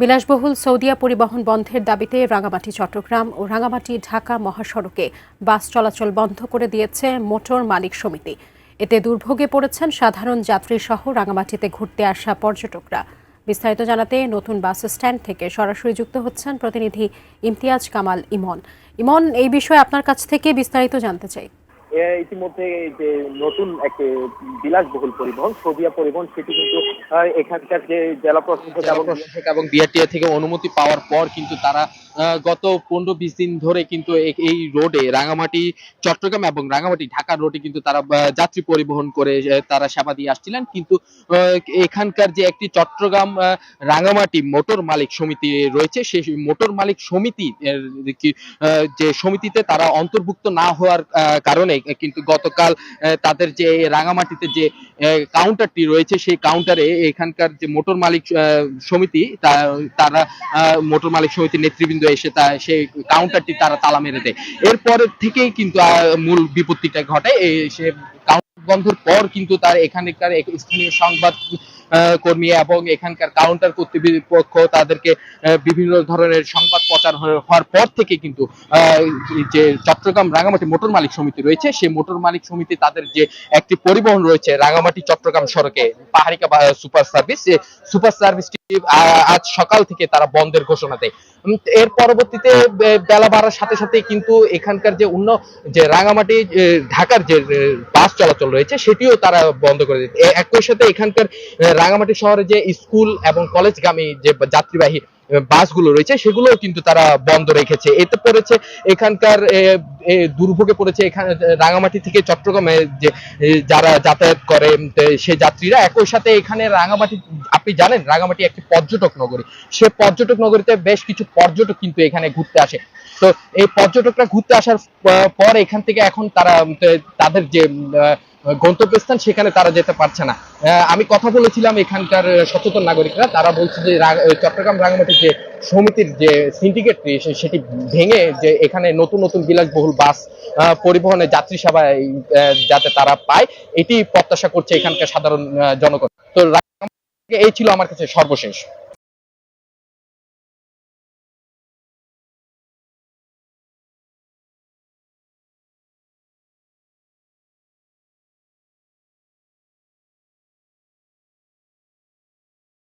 বিলাসবহুল সৌদিয়া পরিবহন বন্ধের দাবিতে রাঙামাটি চট্টগ্রাম ও রাঙামাটি ঢাকা মহাসড়কে বাস চলাচল বন্ধ করে দিয়েছে মোটর মালিক সমিতি। এতে দুর্ভোগে পড়েছেন সাধারণ যাত্রী সহ রাঙামাটিতে ঘুরতে আসা পর্যটকরা। বিস্তারিত জানাতে নতুন বাস স্ট্যান্ড থেকে সরাসরি যুক্ত হচ্ছেন প্রতিনিধি ইমতিয়াজ কামাল ইমন। ইমন, এই বিষয়ে আপনার কাছ থেকে বিস্তারিত জানতে চাই। ইতিমধ্যে যে নতুন একটি বিলাসবহুল পরিবহন সৌদিয়া পরিবহন সেটি কিন্তু এখানকার যে জেলা প্রশাসক এবং বিআরটিএ থেকে অনুমতি পাওয়ার পর কিন্তু তারা গত 15-20 দিন ধরে কিন্তু এই রোডে রাঙামাটি চট্টগ্রাম এবং রাঙামাটি ঢাকা রোডে কিন্তু তারা যাত্রী পরিবহন করে তারা সেবা দিয়ে আসছিলেন। কিন্তু এখানকার যে একটি চট্টগ্রাম রাঙামাটি মোটর মালিক সমিতি রয়েছে, সেই মোটর মালিক সমিতি যে সমিতিতে তারা অন্তর্ভুক্ত না হওয়ার কারণে কিন্তু গতকাল তাদের যে রাঙামাটিতে যে কাউন্টারটি রয়েছে সেই কাউন্টারে এখানকার যে মোটর মালিক সমিতি তারা মোটর মালিক সমিতির নেতৃবৃন্দ এসে সেই কাউন্টারটি তারা তালা মেরে দেয়। এরপর থেকেই কিন্তু মূল বিপত্তিটা ঘটে। সে কাউন্টার বন্ধের পর কিন্তু তার এখানকার স্থানীয় সংবাদ কর্মী এবং এখানকার কাউন্টার কর্তৃপক্ষ তাদেরকে বিভিন্ন ধরনের সংবাদ প্রচার হওয়ার পর থেকে কিন্তু যে চট্টগ্রাম রাঙামাটি মোটর মালিক সমিতি রয়েছে সেই মোটর মালিক সমিতি তাদের যে একটি পরিবহন রয়েছে রাঙামাটি চট্টগ্রাম সড়কে পাহাড়িকা সুপার সার্ভিসটি আজ সকাল থেকে তারা বন্ধের ঘোষণা দেয়। এর পরবর্তীতে বেলা বাড়ার সাথে সাথে কিন্তু এখানকার যে রাঙামাটি ঢাকার যে বাস চলাচল রয়েছে সেটিও তারা বন্ধ করে দিচ্ছে। একই সাথে এখানকার রাঙামাটি শহরে যে স্কুল এবং কলেজগামী যে যাত্রীবাহী বাসগুলো রয়েছে সেগুলোও কিন্তু তারা বন্ধ রেখেছে। এতে পড়েছে এখানকার দুর্ভোগে পড়েছে এখানে রাঙামাটি থেকে চট্টগ্রামে যে যারা যাতায়াত করে সে যাত্রীরা। একই সাথে এখানে রাঙামাটি, আপনি জানেন রাঙামাটি একটি পর্যটক নগরী, সে পর্যটক নগরীতে বেশ কিছু পর্যটক কিন্তু এখানে ঘুরতে আসে। তো এই পর্যটকরা ঘুরতে আসার পর এখান থেকে এখন তারা তাদের যে গন্তব্যস্থান সেখানে তারা যেতে পারছে না। আমি কথা বলেছিলাম এখানকার সচেতন নাগরিকরা, তারা বলছে যে চট্টগ্রাম রাঙামাটি যে সমিতির যে সিন্ডিকেটটি সেটি ভেঙে যে এখানে নতুন নতুন বিলাসবহুল বাস পরিবহনের যাত্রী সেবা যাতে তারা পায় এটি প্রত্যাশা করছে এখানকার সাধারণ জনগণ। তো এই ছিল আমার কাছে সর্বশেষ।